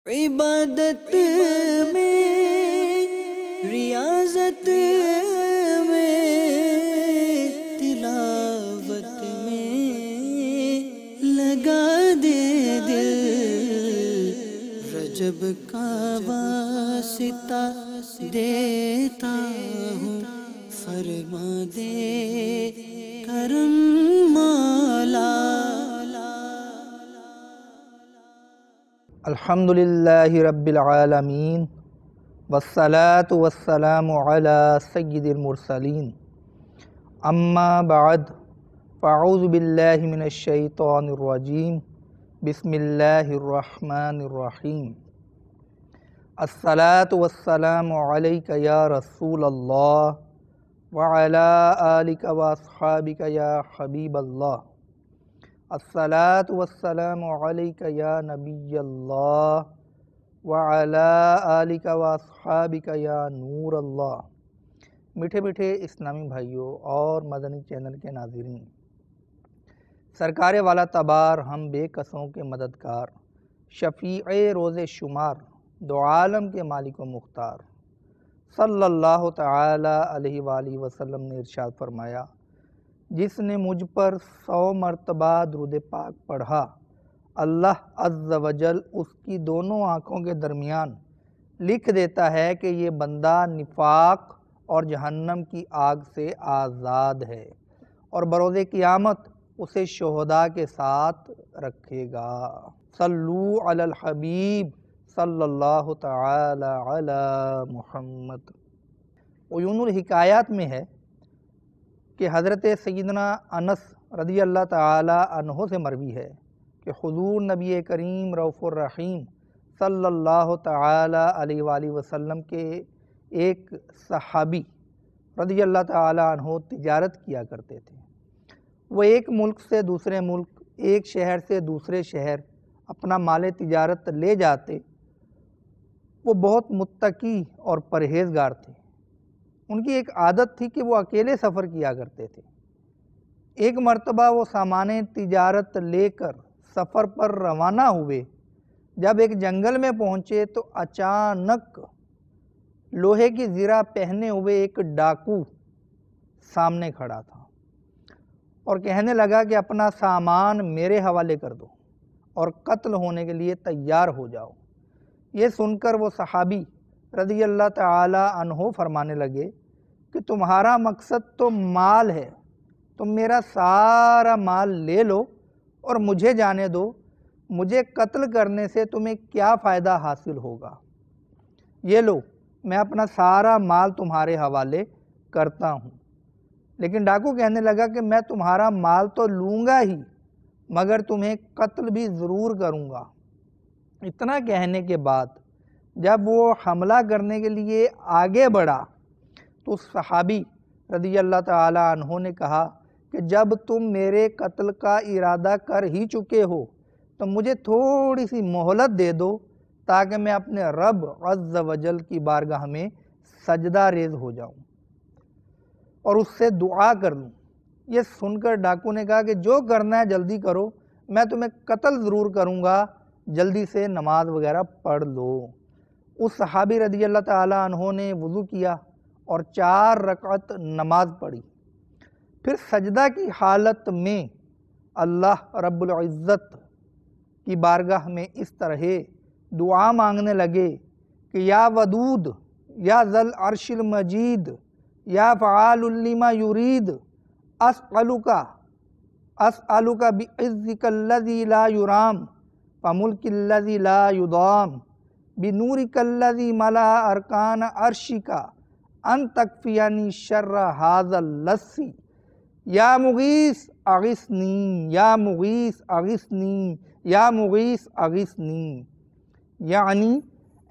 عبادت میں، ریاضت میں، تلاوت میں لگا دے دل، رجب کا واسطہ دیتا ہوں، فرما دے کرم مولا۔ الحمدللہ رب العالمین والصلاة والسلام علی سید المرسلین، اما بعد فاعوذ باللہ من الشیطان الرجیم، بسم اللہ الرحمن الرحیم۔ الصلاة والسلام علیک یا رسول اللہ وعلی آلک واصحابک یا حبیب اللہ، الصلاة والسلام علیک یا نبی اللہ وعلی آلک واصحابک یا نور اللہ۔ میٹھے میٹھے اسلامی بھائیوں اور مدنی چینل کے ناظرین، سرکار والا تبار ہم بے کسوں کے مددگار، شفیع روز شمار، دو عالم کے مالک و مختار، صلی اللہ تعالی علیہ وآلہ وسلم نے ارشاد فرمایا، جس نے مجھ پر 100 مرتبہ درود پاک پڑھا، اللہ عز و جل اس کی دونوں آنکھوں کے درمیان لکھ دیتا ہے کہ یہ بندہ نفاق اور جہنم کی آگ سے آزاد ہے، اور بروز قیامت اسے شہداء کے ساتھ رکھے گا۔ صلو علی الحبیب صلی اللہ تعالی علی محمد۔ عیون الحکایات میں ہے کہ حضرت سیدنا انس رضی اللہ تعالی عنہ سے مروی ہے کہ حضور نبی کریم رؤوف الرحیم صلی اللہ تعالی علیہ وآلہ وسلم کے ایک صحابی رضی اللہ تعالی عنہ تجارت کیا کرتے تھے۔ وہ ایک ملک سے دوسرے ملک، ایک شہر سے دوسرے شہر اپنا مال تجارت لے جاتے۔ وہ بہت متقی اور پرہیزگار تھے۔ ان کی ایک عادت تھی کہ وہ اکیلے سفر کیا کرتے تھے۔ ایک مرتبہ وہ سامان تجارت لے کر سفر پر روانہ ہوئے۔ جب ایک جنگل میں پہنچے تو اچانک لوہے کی زرہ پہنے ہوئے ایک ڈاکو سامنے کھڑا تھا اور کہنے لگا کہ اپنا سامان میرے حوالے کر دو اور قتل ہونے کے لیے تیار ہو جاؤ۔ یہ سن کر وہ صحابی رضی اللہ تعالی عنہ فرمانے لگے کہ تمہارا مقصد تو مال ہے، تم میرا سارا مال لے لو اور مجھے جانے دو، مجھے قتل کرنے سے تمہیں کیا فائدہ حاصل ہوگا؟ یہ لو، میں اپنا سارا مال تمہارے حوالے کرتا ہوں۔ لیکن ڈاکو کہنے لگا کہ میں تمہارا مال تو لوں گا ہی، مگر تمہیں قتل بھی ضرور کروں گا۔ اتنا کہنے کے بعد جب وہ حملہ کرنے کے لیے آگے بڑھا تو صحابی رضی اللہ تعالی عنہ نے کہا کہ جب تم میرے قتل کا ارادہ کر ہی چکے ہو تو مجھے تھوڑی سی مہلت دے دو تاکہ میں اپنے رب عز و جل کی بارگاہ میں سجدہ ریز ہو جاؤں اور اس سے دعا کر لوں۔ یہ سن کر ڈاکو نے کہا کہ جو کرنا ہے جلدی کرو، میں تمہیں قتل ضرور کروں گا، جلدی سے نماز وغیرہ پڑھ لو۔ اس صحابی رضی اللہ تعالی عنہ نے وضو کیا اور 4 رکعت نماز پڑھی۔ پھر سجدہ کی حالت میں اللہ رب العزت کی بارگاہ میں اس طرح دعا مانگنے لگے کہ یا ودود، یا ذل عرش المجید، یا فعال لما یرید، اسألک بعزک الذی لا یرام، فملک الذی لا یضام، بنورک الذی ملا ارکان عرشک، ان تکفینی شر ھذا اللص، یا مغیث اغثنی، یا مغیث اغثنی، یا مغیث اغثنی۔ یعنی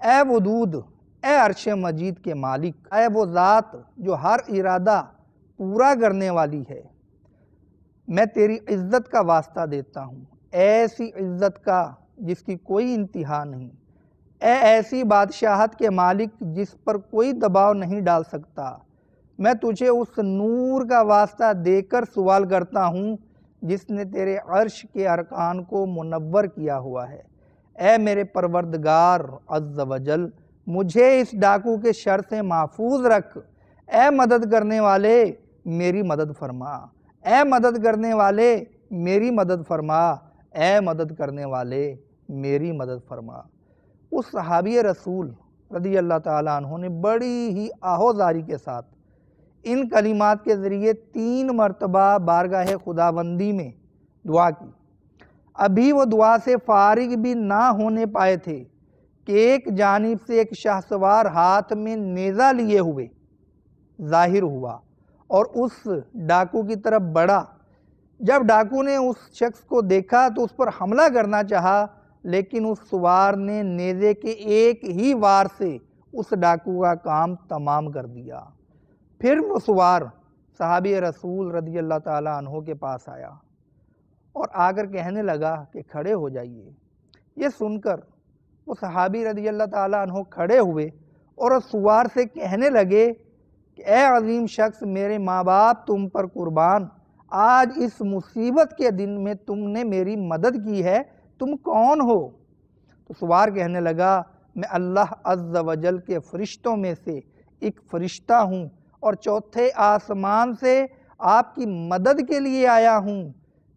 اے ودود، اے عرش مجید کے مالک، اے وہ ذات جو ہر ارادہ پورا کرنے والی ہے، میں تیری عزت کا واسطہ دیتا ہوں، ایسی عزت کا جس کی کوئی انتہا نہیں، اے ایسی بادشاہت کے مالک جس پر کوئی دباؤ نہیں ڈال سکتا، میں تجھے اس نور کا واسطہ دے کر سوال کرتا ہوں جس نے تیرے عرش کے ارکان کو منور کیا ہوا ہے۔ اے میرے پروردگار عز و جل مجھے اس ڈاکو کے شر سے محفوظ رکھ، اے مدد کرنے والے میری مدد فرما، اے مدد کرنے والے میری مدد فرما، اے مدد کرنے والے میری مدد فرما۔ اس صحابی رسول رضی اللہ تعالیٰ عنہ نے بڑی ہی آہوزاری کے ساتھ ان کلمات کے ذریعے 3 مرتبہ بارگاہ خداوندی میں دعا کی۔ ابھی وہ دعا سے فارغ بھی نہ ہونے پائے تھے کہ ایک جانب سے ایک شاہسوار ہاتھ میں نیزہ لیے ہوئے ظاہر ہوا اور اس ڈاکو کی طرف بڑھا۔ جب ڈاکو نے اس شخص کو دیکھا تو اس پر حملہ کرنا چاہا، لیکن اس سوار نے نیزے کے ایک ہی وار سے اس ڈاکو کا کام تمام کر دیا۔ پھر وہ سوار صحابی رسول رضی اللہ تعالیٰ عنہ کے پاس آیا اور آ کر کہنے لگا کہ کھڑے ہو جائیے۔ یہ سن کر وہ صحابی رضی اللہ تعالیٰ عنہ کھڑے ہوئے اور اس سوار سے کہنے لگے کہ اے عظیم شخص، میرے ماں باپ تم پر قربان، آج اس مصیبت کے دن میں تم نے میری مدد کی ہے، تم کون ہو؟ تو سوار کہنے لگا میں اللہ عز و جل کے فرشتوں میں سے ایک فرشتہ ہوں اور چوتھے آسمان سے آپ کی مدد کے لیے آیا ہوں۔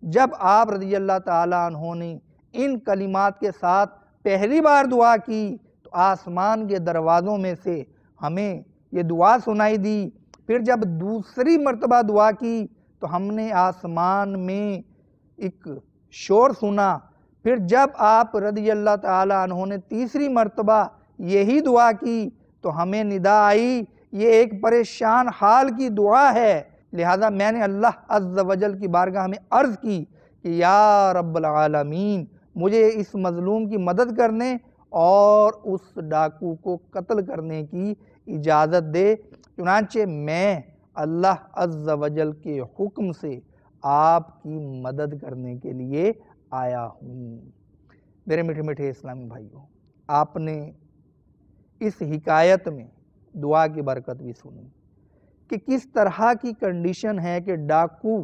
جب آپ رضی اللہ تعالیٰ عنہ نے ان کلمات کے ساتھ پہلی بار دعا کی تو آسمان کے دروازوں میں سے ہمیں یہ دعا سنائی دی۔ پھر جب دوسری مرتبہ دعا کی تو ہم نے آسمان میں ایک شور سنا۔ پھر جب آپ رضی اللہ تعالیٰ عنہ نے تیسری مرتبہ یہی دعا کی تو ہمیں ندا آئی یہ ایک پریشان حال کی دعا ہے، لہذا میں نے اللہ عز و جل کی بارگاہ میں عرض کی کہ یا رب العالمین مجھے اس مظلوم کی مدد کرنے اور اس ڈاکو کو قتل کرنے کی اجازت دے۔ چنانچہ میں اللہ عز و جل کے حکم سے آپ کی مدد کرنے کے لیے آیا ہوں۔ میرے میٹھے میٹھے اسلامی بھائیوں، آپ نے اس حکایت میں دعا کی برکت بھی سنی کہ کس طرح کی کنڈیشن ہے کہ ڈاکو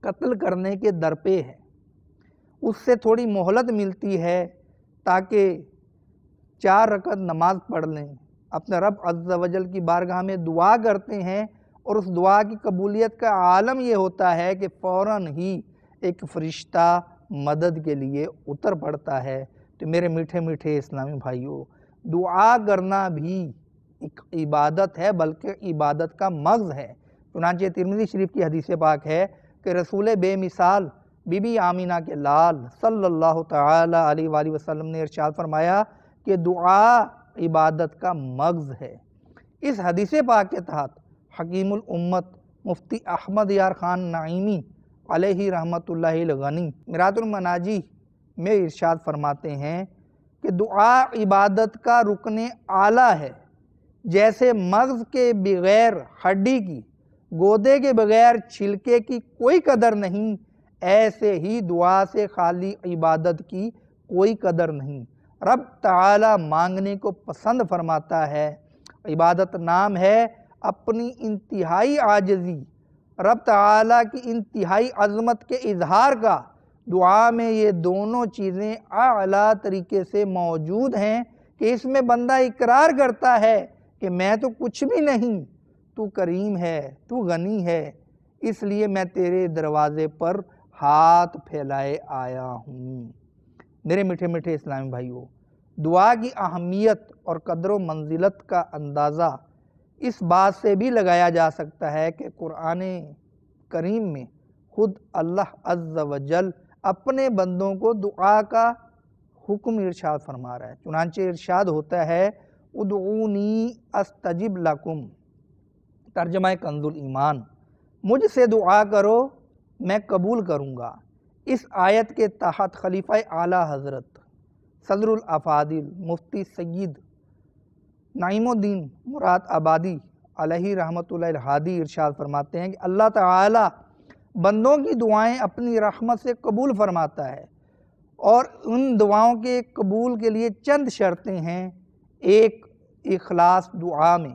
قتل کرنے کے در پہ ہے، اس سے تھوڑی مہلت ملتی ہے تاکہ 4 رکعت نماز پڑھ لیں، اپنے رب عز و جل کی بارگاہ میں دعا کرتے ہیں اور اس دعا کی قبولیت کا عالم یہ ہوتا ہے کہ فوراً ہی ایک فرشتہ مدد کے لیے اتر پڑتا ہے۔ تو میرے میٹھے میٹھے اسلامی بھائیوں، دعا کرنا بھی ایک عبادت ہے، بلکہ عبادت کا مغز ہے۔ چنانچہ ترمذی شریف کی حدیث پاک ہے کہ رسول بے مثال بی بی آمینہ کے لال صلی اللہ تعالی علیہ وآلہ وسلم نے ارشاد فرمایا کہ دعا عبادت کا مغز ہے۔ اس حدیث پاک کے تحت حکیم الامت مفتی احمد یار خان نعیمی علیہ رحمت اللہ الغنی مرات المناجی میں ارشاد فرماتے ہیں کہ دعا عبادت کا رکن اعلیٰ ہے۔ جیسے مغز کے بغیر ہڈی کی، گودے کے بغیر چھلکے کی کوئی قدر نہیں، ایسے ہی دعا سے خالی عبادت کی کوئی قدر نہیں۔ رب تعالی مانگنے کو پسند فرماتا ہے۔ عبادت نام ہے اپنی انتہائی عاجزی، رب تعالی کی انتہائی عظمت کے اظہار کا۔ دعا میں یہ دونوں چیزیں اعلیٰ طریقے سے موجود ہیں کہ اس میں بندہ اقرار کرتا ہے کہ میں تو کچھ بھی نہیں، تو کریم ہے، تو غنی ہے، اس لیے میں تیرے دروازے پر ہاتھ پھیلائے آیا ہوں۔ میرے میٹھے میٹھے اسلامی بھائیوں، دعا کی اہمیت اور قدر و منزلت کا اندازہ اس بات سے بھی لگایا جا سکتا ہے کہ قرآن کریم میں خود اللہ عز و جل اپنے بندوں کو دعا کا حکم ارشاد فرما رہا ہے۔ چنانچہ ارشاد ہوتا ہے ادعونی استجب لکم، ترجمہ کنز الایمان، مجھ سے دعا کرو میں قبول کروں گا۔ اس آیت کے تحت خلیفہ اعلیٰ حضرت صدر الافاضل مفتی سید نعیم الدین مراد آبادی علیہ رحمت اللہ الہادی ارشاد فرماتے ہیں کہ اللہ تعالی بندوں کی دعائیں اپنی رحمت سے قبول فرماتا ہے، اور ان دعاؤں کے قبول کے لیے چند شرطیں ہیں۔ ایک، اخلاص دعا میں،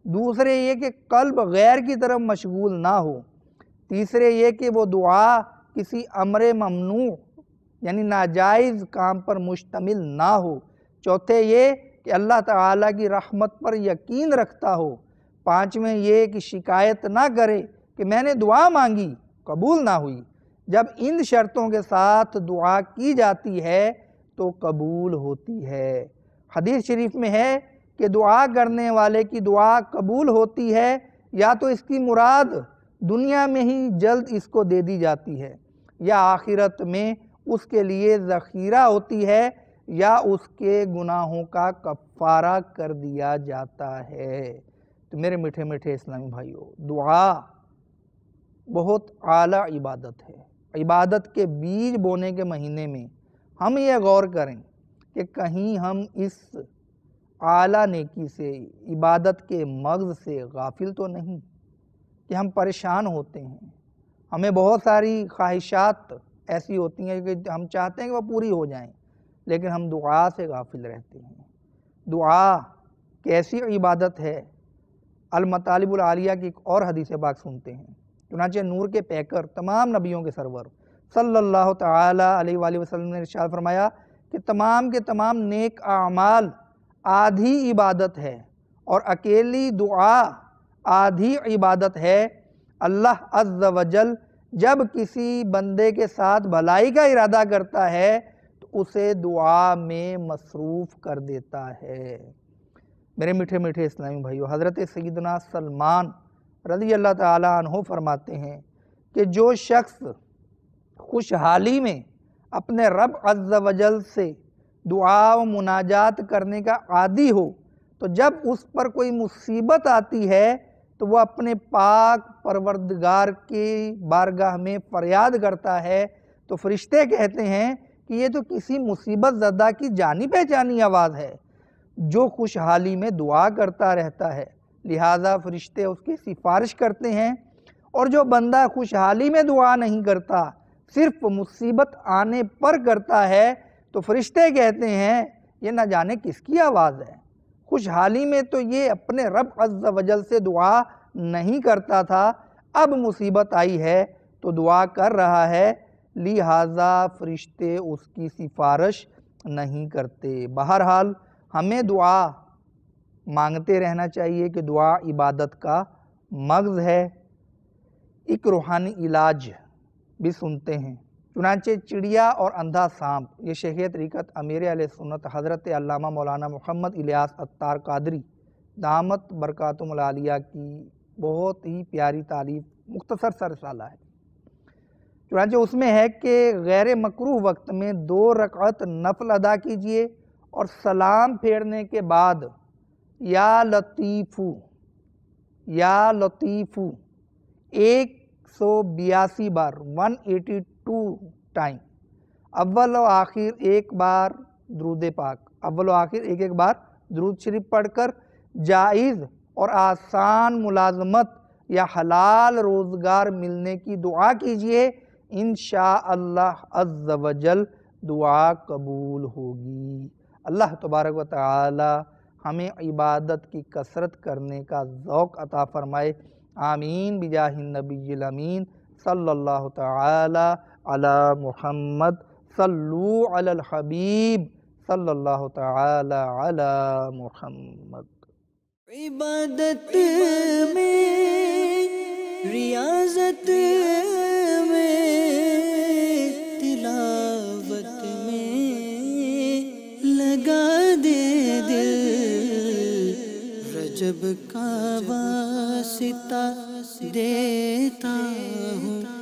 دوسرے یہ کہ قلب غیر کی طرف مشغول نہ ہو، تیسرے یہ کہ وہ دعا کسی امر ممنوع یعنی ناجائز کام پر مشتمل نہ ہو۔ چوتھے یہ کہ اللہ تعالیٰ کی رحمت پر یقین رکھتا ہو۔ پانچویں یہ کہ شکایت نہ کرے کہ میں نے دعا مانگی قبول نہ ہوئی۔ جب ان شرطوں کے ساتھ دعا کی جاتی ہے تو قبول ہوتی ہے۔ حدیث شریف میں ہے کہ دعا کرنے والے کی دعا قبول ہوتی ہے یا تو اس کی مراد دنیا میں ہی جلد اس کو دے دی جاتی ہے، یا آخرت میں اس کے لیے ذخیرہ ہوتی ہے، یا اس کے گناہوں کا کفارہ کر دیا جاتا ہے۔ تو میرے میٹھے میٹھے اسلامی بھائیوں، دعا بہت اعلیٰ عبادت ہے۔ عبادت کے بیج بونے کے مہینے میں ہم یہ غور کریں کہ کہیں ہم اس اعلیٰ نیکی سے، عبادت کے مغز سے غافل تو نہیں کہ ہم پریشان ہوتے ہیں۔ ہمیں بہت ساری خواہشات ایسی ہوتی ہیں کہ ہم چاہتے ہیں کہ وہ پوری ہو جائیں، لیکن ہم دعا سے غافل رہتے ہیں۔ دعا کیسی عبادت ہے؟ المطالب العالیہ کی ایک اور حدیث پاک سنتے ہیں۔ چنانچہ نور کے پیکر، تمام نبیوں کے سرور صلی اللہ تعالیٰ علیہ وآلہ وسلم نے ارشاد فرمایا کہ تمام کے تمام نیک اعمال آدھی عبادت ہے اور اکیلی دعا آدھی عبادت ہے۔ اللہ عز و جل جب کسی بندے کے ساتھ بھلائی کا ارادہ کرتا ہے تو اسے دعا میں مصروف کر دیتا ہے۔ میرے میٹھے میٹھے اسلامی بھائیو، حضرت سیدنا سلمان رضی اللہ تعالیٰ عنہ فرماتے ہیں کہ جو شخص خوشحالی میں اپنے رب عز و جل سے دعا و مناجات کرنے کا عادی ہو تو جب اس پر کوئی مصیبت آتی ہے تو وہ اپنے پاک پروردگار کی بارگاہ میں فریاد کرتا ہے تو فرشتے کہتے ہیں کہ یہ تو کسی مصیبت زدہ کی جانی پہچانی آواز ہے جو خوشحالی میں دعا کرتا رہتا ہے، لہٰذا فرشتے اس کی سفارش کرتے ہیں۔ اور جو بندہ خوشحالی میں دعا نہیں کرتا، صرف مصیبت آنے پر کرتا ہے تو فرشتے کہتے ہیں یہ نہ جانے کس کی آواز ہے۔ خوشحالی میں تو یہ اپنے رب عز و جل سے دعا نہیں کرتا تھا، اب مصیبت آئی ہے تو دعا کر رہا ہے، لہٰذا فرشتے اس کی سفارش نہیں کرتے۔ بہرحال ہمیں دعا مانگتے رہنا چاہیے کہ دعا عبادت کا مغز ہے۔ ایک روحانی علاج بھی سنتے ہیں۔ چنانچہ چڑیا اور اندھا سانپ، یہ شیخ طریقت امیر علیہ سنت حضرت علامہ مولانا محمد الیاس عطار قادری دامت برکاتہم العالیہ کی بہت ہی پیاری تعلیف، مختصر سا رسالہ ہے۔ چنانچہ اس میں ہے کہ غیر مکروہ وقت میں 2 رکعت نفل ادا کیجئے اور سلام پھیرنے کے بعد یا لطیفو 182 بار 182 ٹائم اول و آخر ایک بار درود پاک، اول و آخر ایک بار درود شریف پڑھ کر جائز اور آسان ملازمت یا حلال روزگار ملنے کی دعا کیجئے، انشاءاللہ عز و جل دعا قبول ہوگی۔ اللہ تبارک و تعالی ہمیں عبادت کی کثرت کرنے کا ذوق عطا فرمائے، آمین بجاہ النبی الامین صلی اللہ تعالی علی محمد، صلو علی الحبیب صلی اللہ تعالی علی محمد۔ عبادت میں، ریاضت میں، تلاوت میں لگا دے دل، رجب کا واسطہ دیتا ہوں